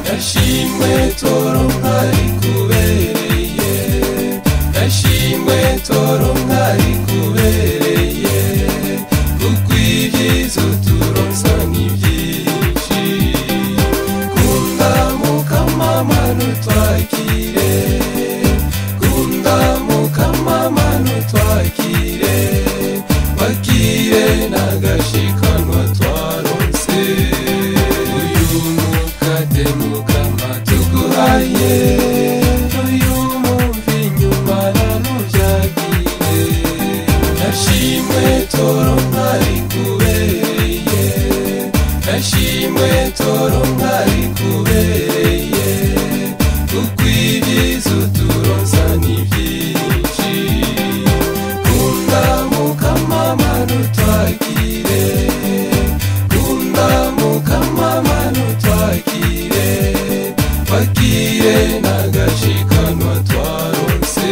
Nashimwe toronka rikubereye, nashimwe toronka rikubereye, kuko ibyiza turonsa ni byinshi. Kunda Mukama nutwakire, kunda Mukama nutwakire, wakire n'agashikanwa twaronse. Mukama tuguhaye bakire n'agashikanwa twaronse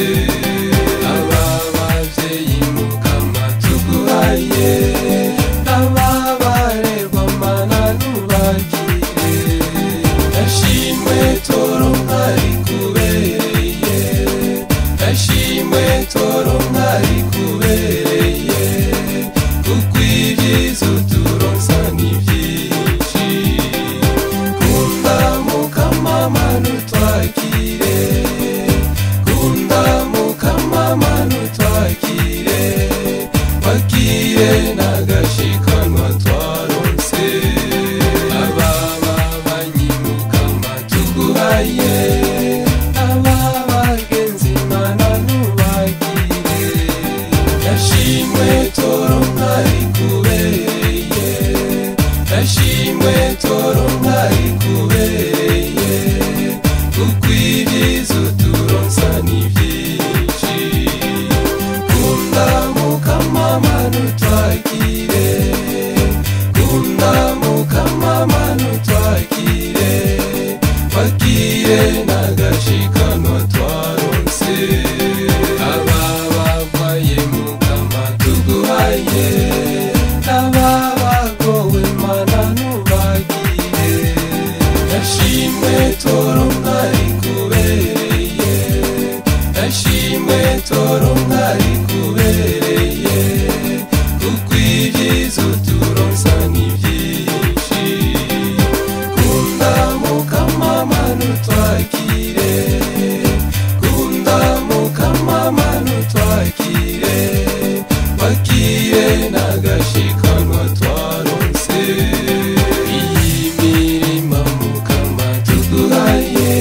aba bavyeyi mukama tuguhaye ababarerwa mana nubagire ashimwe toronka rikubereye ashimwe toronka rikubereye kuko ibyiza uturonsa ni byinshi kunda mukama mana utwakire kunda mukama mana utwakire bakire n'agashikanwa twaronse aba babanyi mukama tuguhaye aba bagenzi mana nubagire yashimwe toronka rikubereye yashimwe toronka rikubereye kuko ibyiza uturonsa ni byinshi kunda mukama mana utwakire kunda mukama mana utwakire bakire n'agashikanwa twaronse aba bagwaye mukama tuguhaye aba bagowe mana nubagire yashimwe toronka rikubereye yashimwe toronka rikubereye kuko ibyiza uturonsa ni byinshi kunda mukama mana utwakire kunda mukama mana utwakire bakire n'agashikanwa twaronse iyi mirima mukama tuguhaye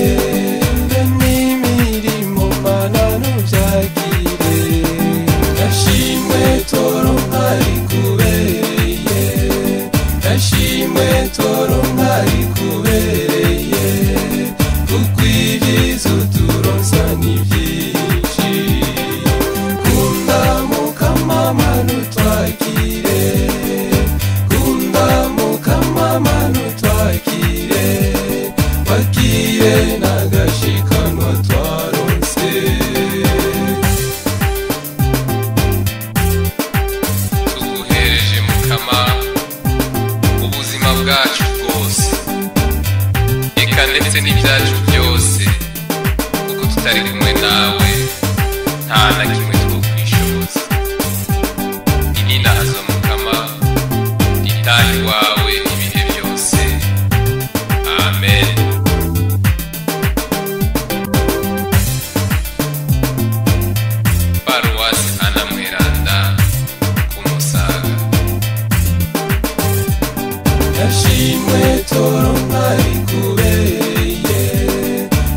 n'imirimo mana nubyagire yashimwe toronka rikubereye yashimwe toronka rikubereye kuko ibyiza uturonsa ni byinshi kunda mukama mana utwakire kunda mukama mana utwakire bakire n'agashikanwa twaronse tuguhereje mukama ubuzima bwacu bwose eka ndetse n'ibyacu byose kuko tutari kumwe nawe nta na kimwe twokwishoboza ininazo mukama itaha iwawe ibihe byose amen paruwasi ana mweranda ku Musaga yashimwe toronka rikubereye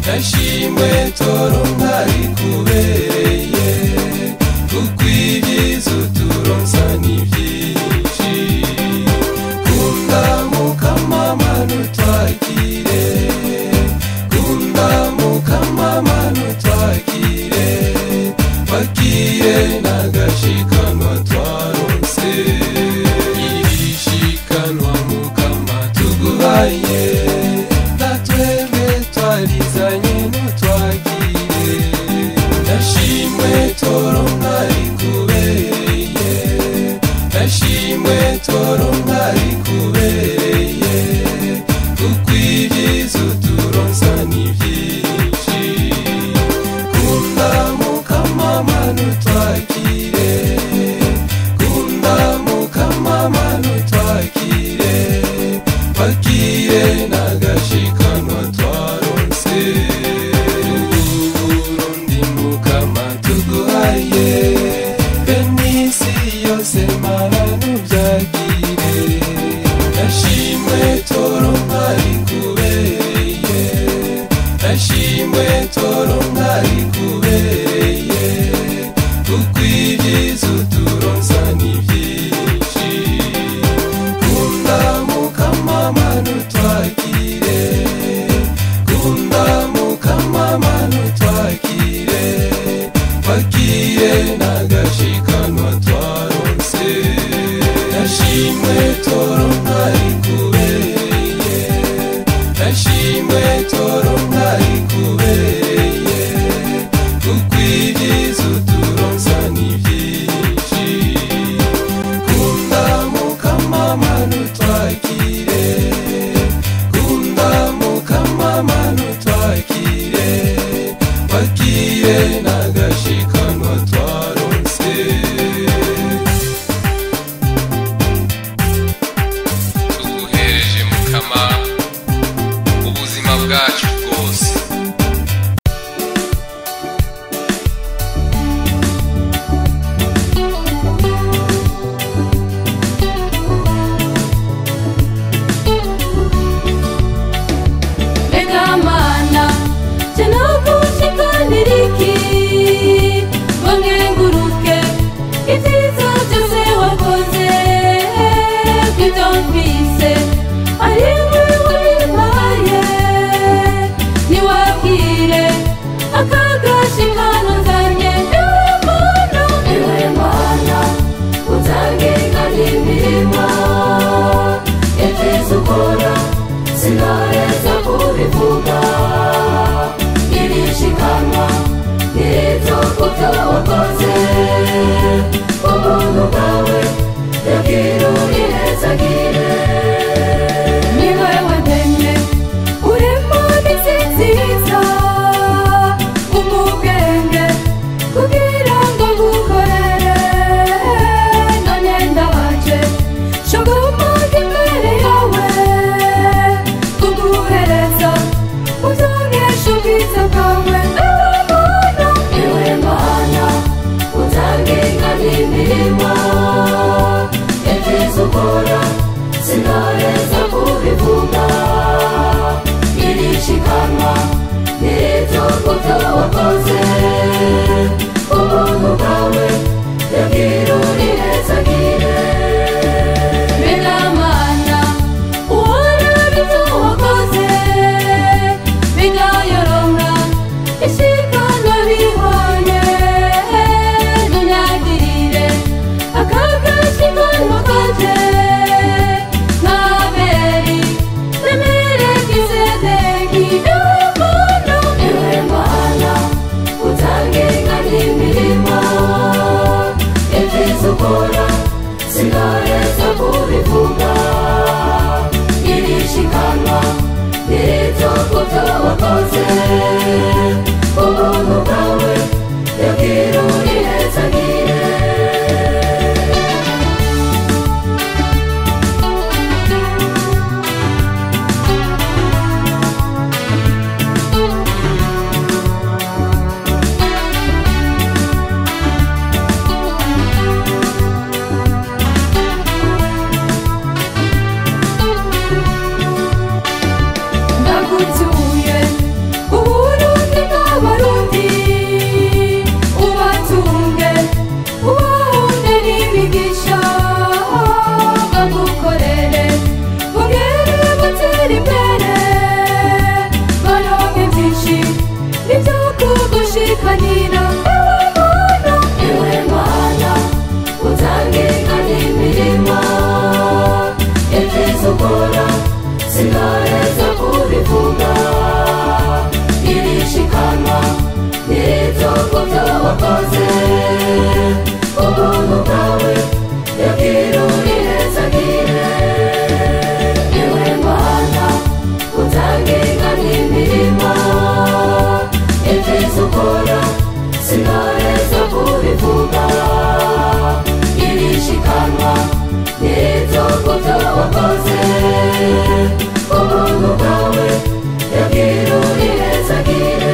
yashimwe toronka rikubereye kuko ibyiza uturonsa ni byinshi kunda mukama mana utwakire kunda mukama mana utwakire bakire n'agashikanwa twaronse iri shikanwa mukama tuguhaye natwebwe twarizanye n'utwakire yashimwe toronka rikubereye yashimwe toronka rikubereye kuko ibyiza uturonsa ni byinshi kunda mukama mana utwakire kunda mukama mana utwakire bakire n'agashikanwa twaronse uburundi mukama tuguhaye benisi yose mana nubyagire yashimwe toronka rikubereye yashimwe toronka rikubereye kuko ibyiza uturonsa ni byinshi kunda mukama mana utwakire kunda mukama mana utwakire bakire n'agashikanwa twaronse yashimwe toronka rikubereye yashimwe toronka rikubereye ubuntu bwawe yabwira urihezagire. ndagutuye uburundi n'abarundi, ubatunge ubahunde n'imigisha, bagukorere bongere batere imbere, baronke byinshi nibyo kugushikanira. Ewe Mana utange kandi imirimo ibyiza ukora sinareza kubivuga, irishikanwa n'ibyo kubyo wakoze, ubuntu bwawe yabwira urihezagire. Ewe Mana utange kandi imirimo ibyiza ukora sinareza kubivuga, irishikanwa n'ibyo kubyo wakoze, ubuntu bwawe yabwira urihezagire.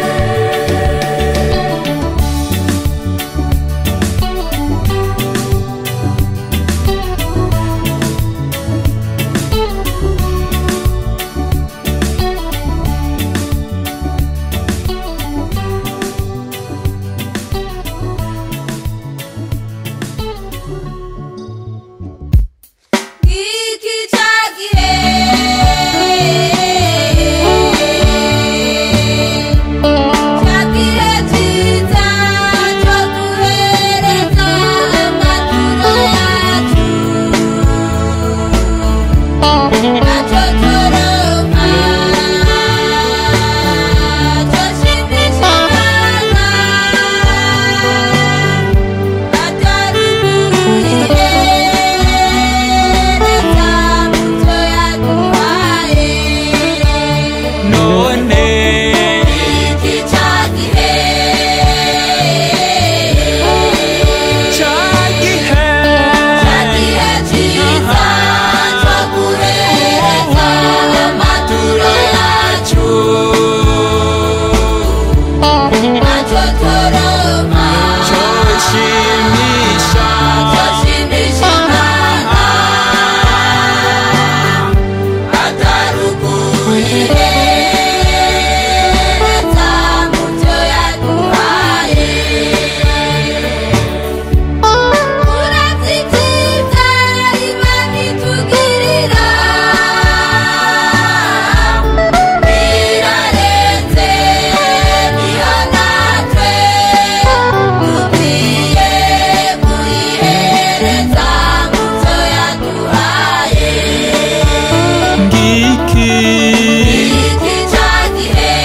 iki cyagihe cyagihe cyiza cyo guhereza amaturo yacu, nacyo turonka cyoshimisha Imana, ataruguriye none iki cyagihe cyagihe cyagihe cyiza cyo guhereza amaturo yacu, nacyo turonka cyoshimisha cyoshimisha Imana, ataruguriye mu byo yaduhaye. Uratsikibya Imana itugirira, birarenze niyo natwe dukwiye kuyihereza mu byo yaduhaye. ngiki Iki cyagihe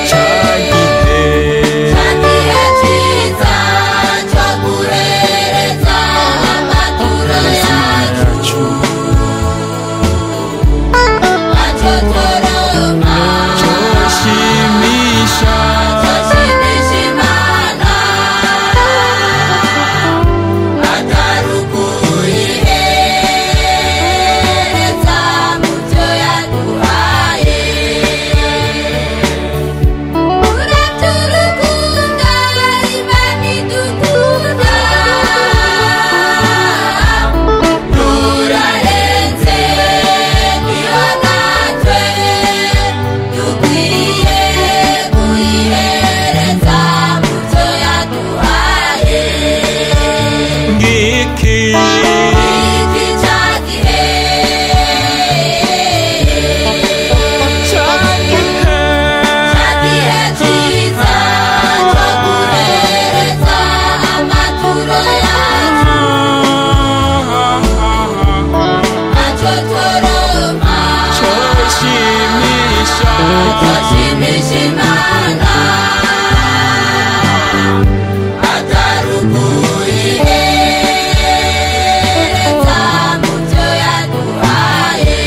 cyagihe cyagihe cyiza cyo guhereza amaturo yacu, nacyo turonka cyoshimisha cyoshimisha Imana, ataruguyihereza mu byo yaduhaye. Uraturukunda Imana idukunda, rurarenze niyo natwe dukwiye kuyihereza mu byo yaduhaye. ngiki Iki cyagihe cyagihe cyagihe cyiza cyo guhereza amaturo yacu, nacyo turonka cyoshimisha cyoshimisha Imana, ataruguyihereza mu byo yaduhaye.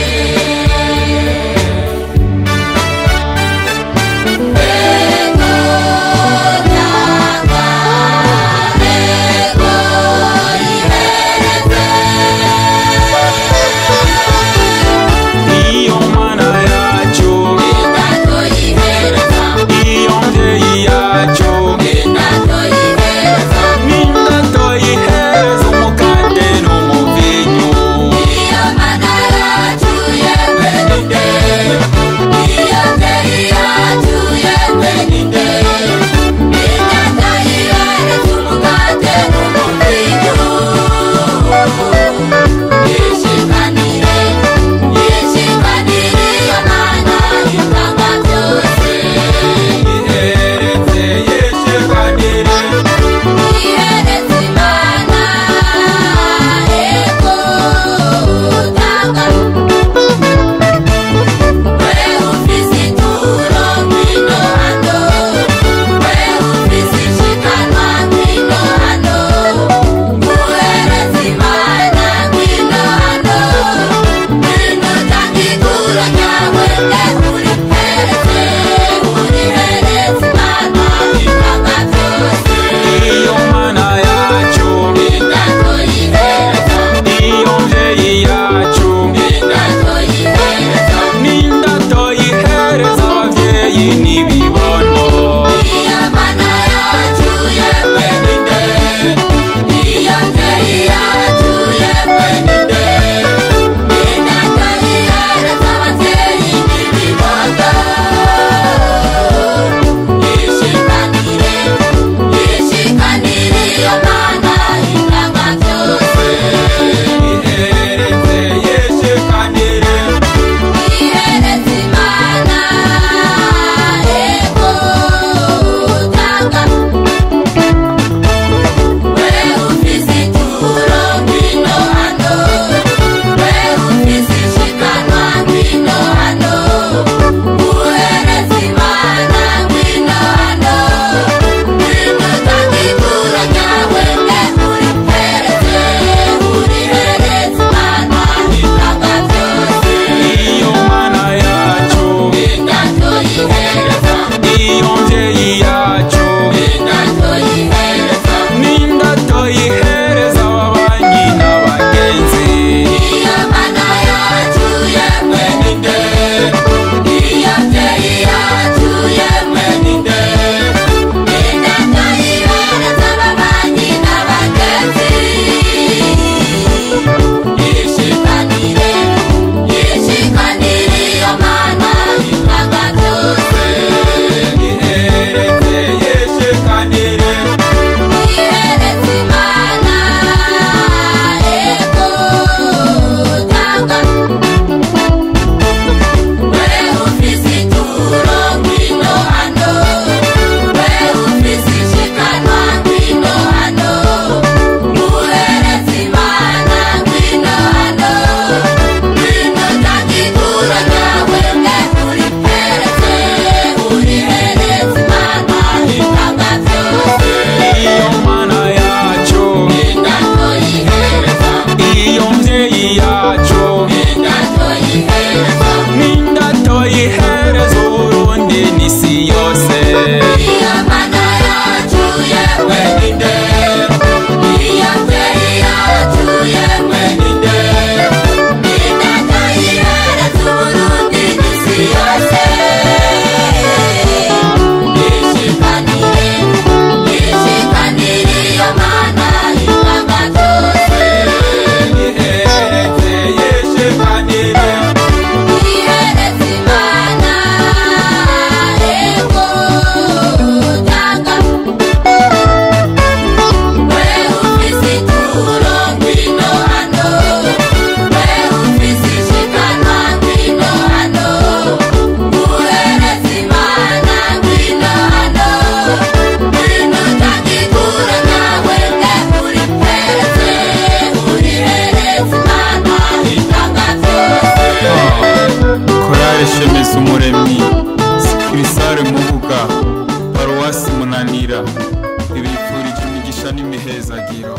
Umuremyi Sikirisare Mubuga Paruwasi Munanira ibifurije imigisha n'imihezagiro.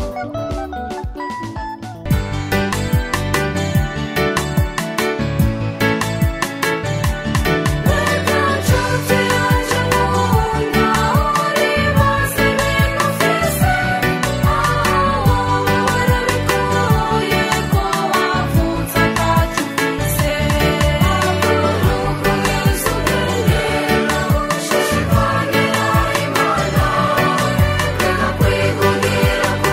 Kwigundira ko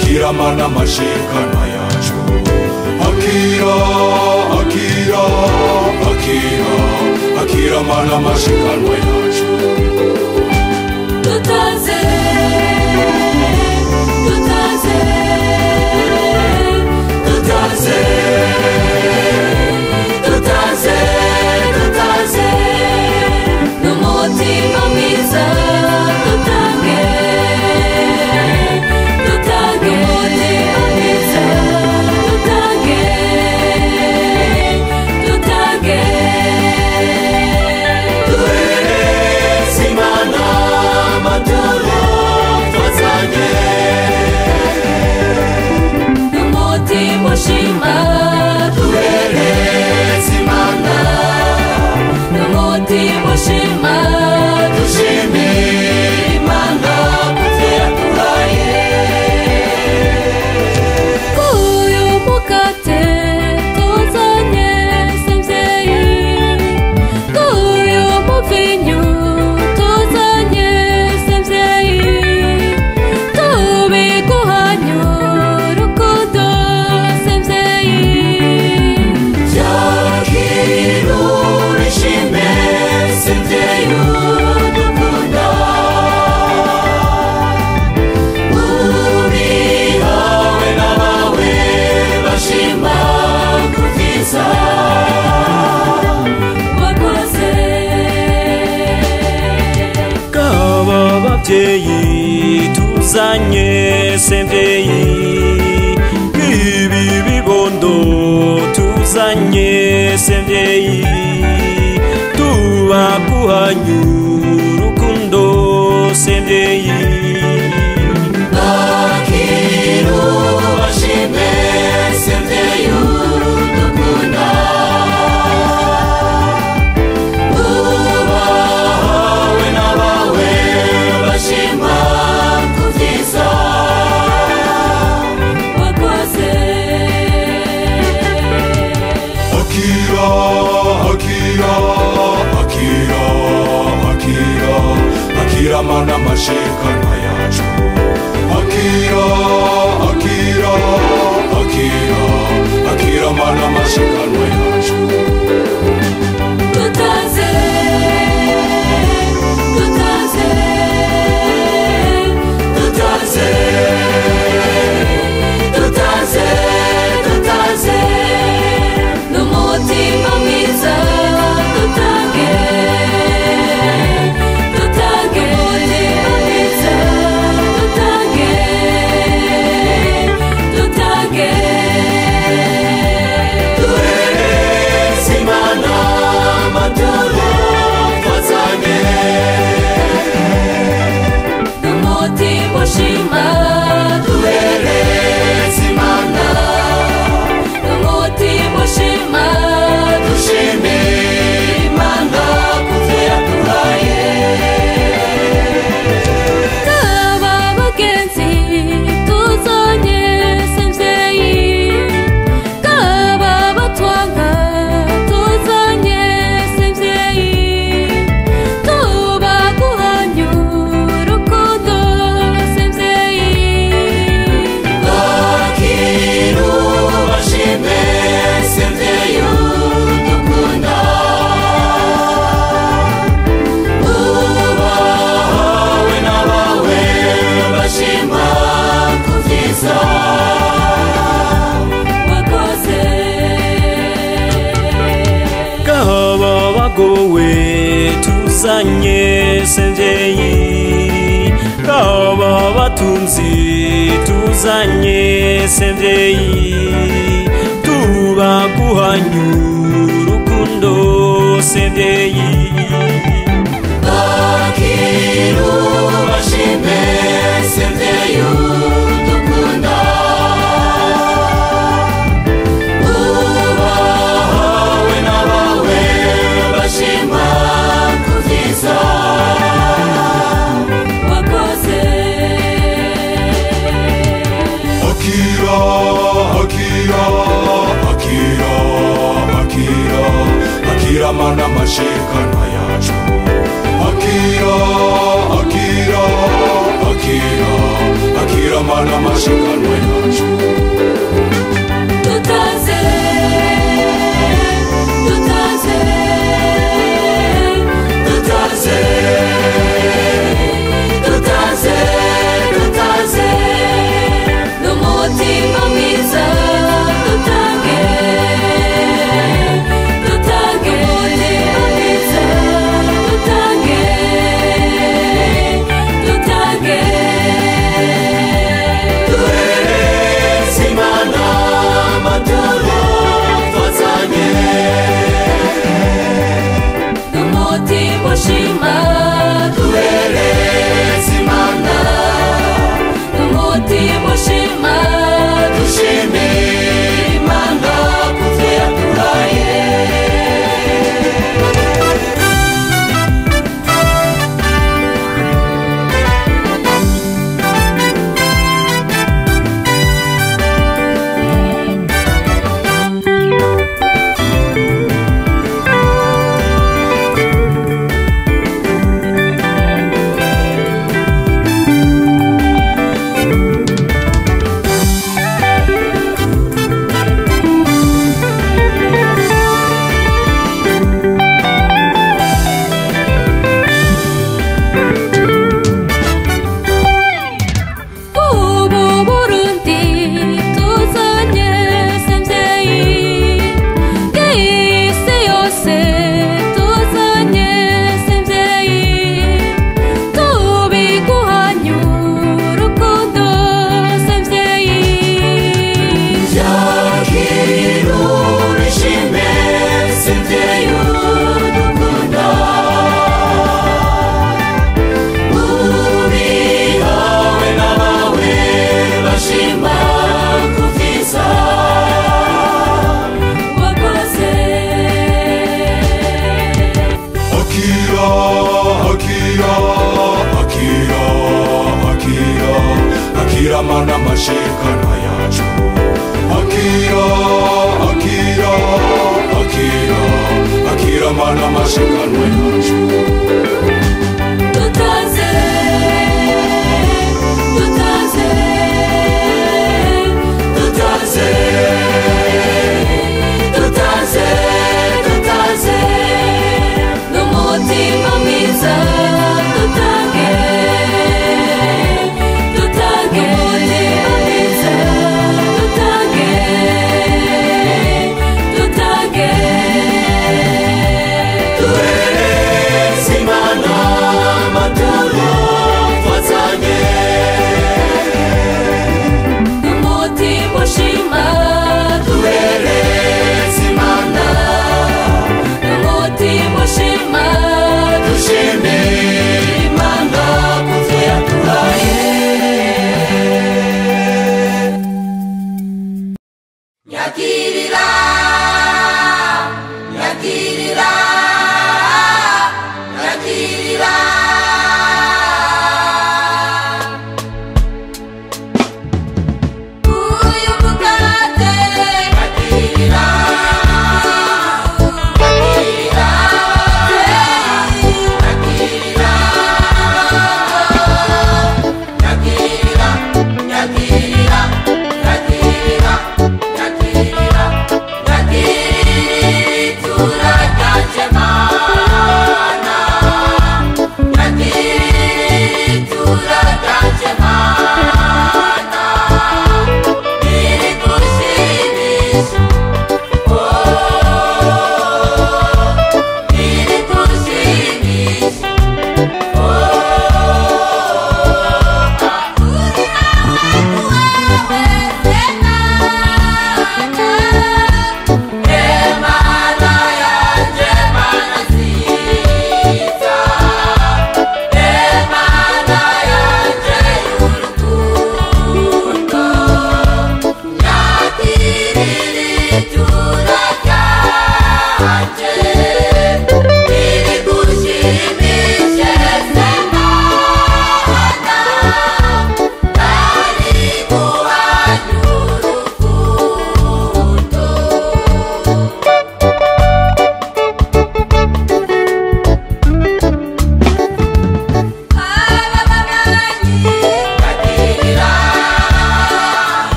akira mana mashikanwa yacu akira akira akira akira mana mashikanwa yacu tutaze tutaze tutaze tutaze tutaze n'umutima mwiza tutange tutange umutima mwiza tutange tutange duhereze Imana amaturo twazanye n'umutima ushima duhereze Imana n'umutima ushima dushimire Imana kuvyo yaduhaye uyu mukate tuzanye semvyeyi uyu muvinyu tuzanye semvyeyi tubiguhanyu rukundo semvyeyi vyakira ubishime semvyeyi udukunda ubihawe n'abawe bashima kuvyiza wakoze kaba bavyeyi tuzanye semvyeyi ibi bibondo tuzanye semvyeyi tubaguhanyu rukundo semvyeyi akira ubashime semvyeyi udukunda ubahawe n'abawe bashima kuvyiza wakoze akira akira akira akira akira mana mashikanwa yacu akira akira akira akira mana mashikanwa yacu tutaze tutaze tutaze tutaze tutaze n'umutima mwiza tutange tutange umutima mwiza tutange tutange duhereze Imana amaturo twazanye n'umutima ushima duhereze Imana n'umutima ushima dushimire Imana kuvyo yaduhaye kaba bagenzi tuzanye semvyeyi kaba batwanga tuzanye semvyeyi tubaguhanyu rukundo semvyeyi akira ubashime semvyeyi udukunda ubahawe n'abawe bashima kuvyiza wakoze kaba bagowe tuzanye semvyeyi kaba batunzi tuzanye semvyeyi tubaguhanyu rukundo semvyeyi akira ubashime semvyeyi udukunda ubahawe n'abawe bashima kuvyiza wakoze akira akira akira akira akira mana mashikanwa yacu akira akira akira akira mana mashikanwa n'amashikanwa yacu akira akira akira akira mana amashikanwa yacu Tutaze Tutaze tutaze tutaze tutaze n'umutima mwiza dutange dutange n'umutima mwiza dutange dutange duhereze Imana amaturo twazanye n'umutima ushima duhereze Imana n'umutima ushima dushimire Imana kuvyo yaduhaye nyakirira nyakirira nyakirira uyu mugabo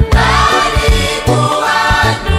Dari buahnya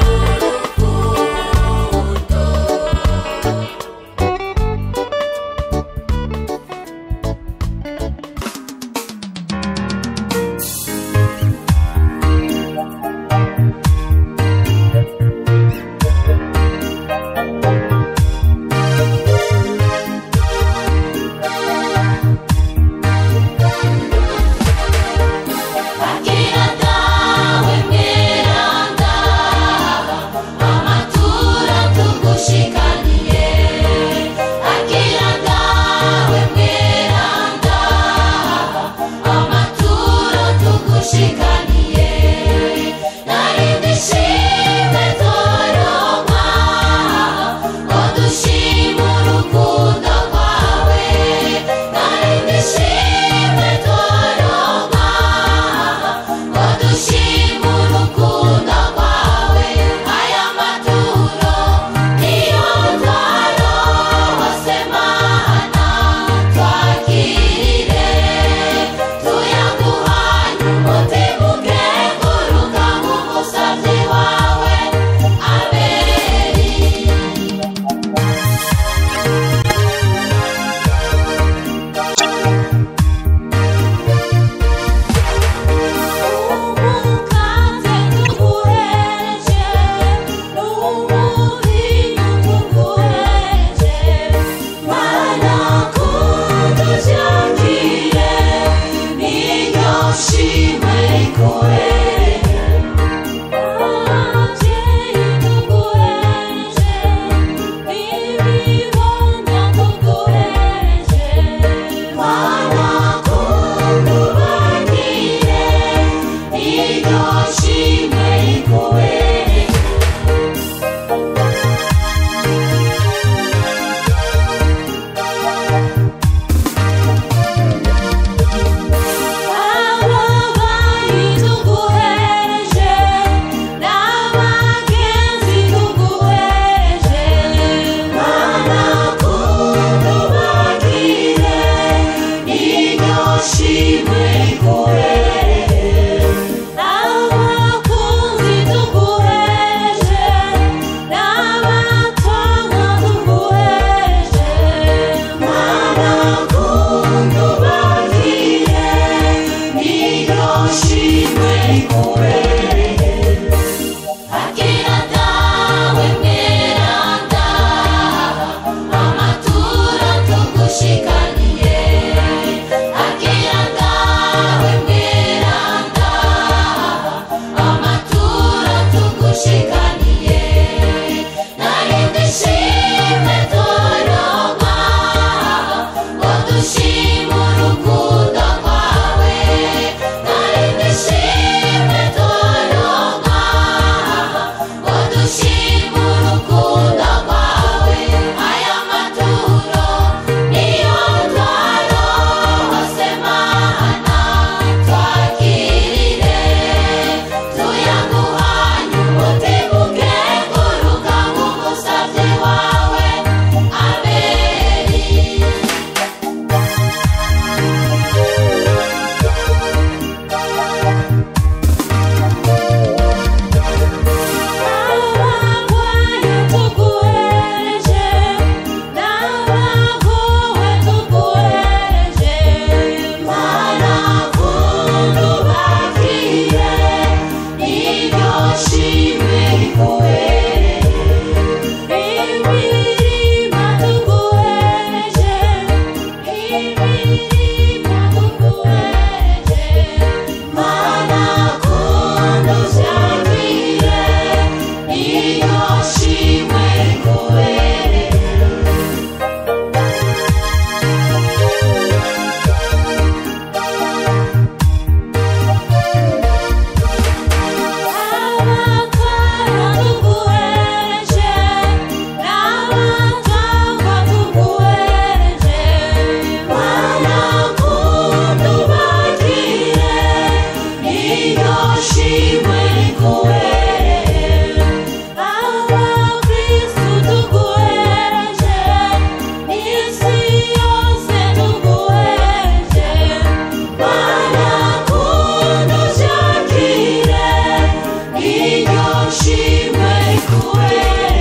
ushimwe kubere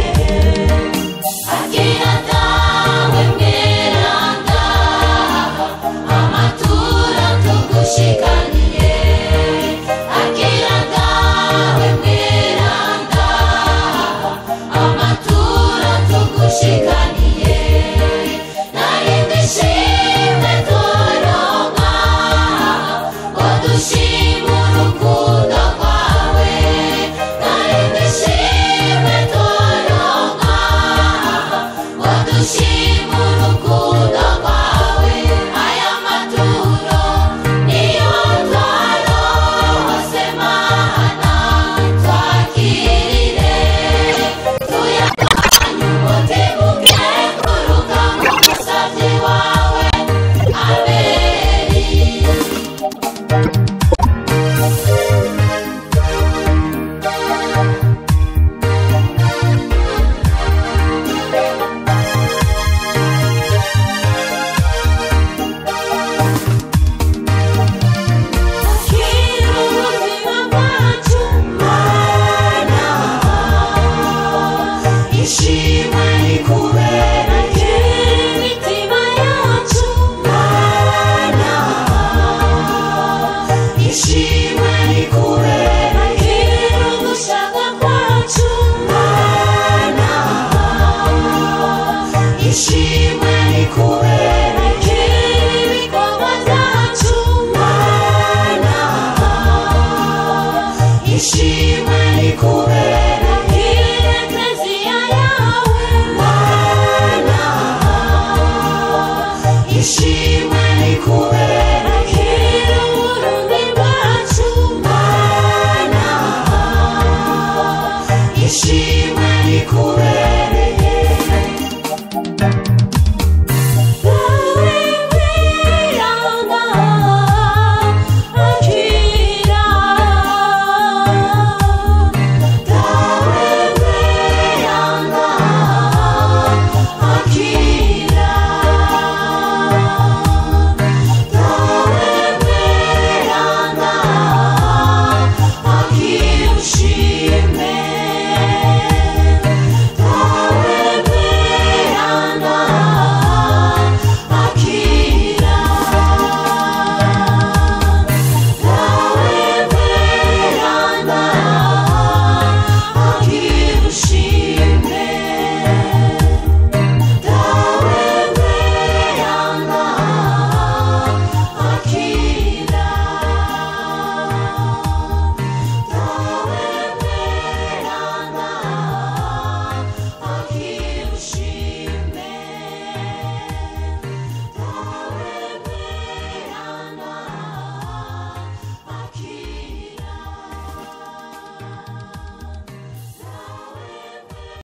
akira dawe mweranda amatura tugushikaniye akira dawe mweranda amatura tugushikaniye narindi shimwe toronka ngo dushime urukundo rwawe narindi shimwe toronka ngo dushime urukundo rwawe aya maturo niyo twarose mana twakirire tuyagabanye umutima ukenguruka nk'umusavyi wawe aberi akira ubuzima bwacu mana ishimwe rikubera akira imitima yacu mana ishimwe rikubera akira ugushaka kwacu mana ishimwe rikubera akira ibikorwa byacu mana ishimwe rikubera akira ekleziya yawe mana ishimwe rikubera akira uburundi bwacu mana ishimwe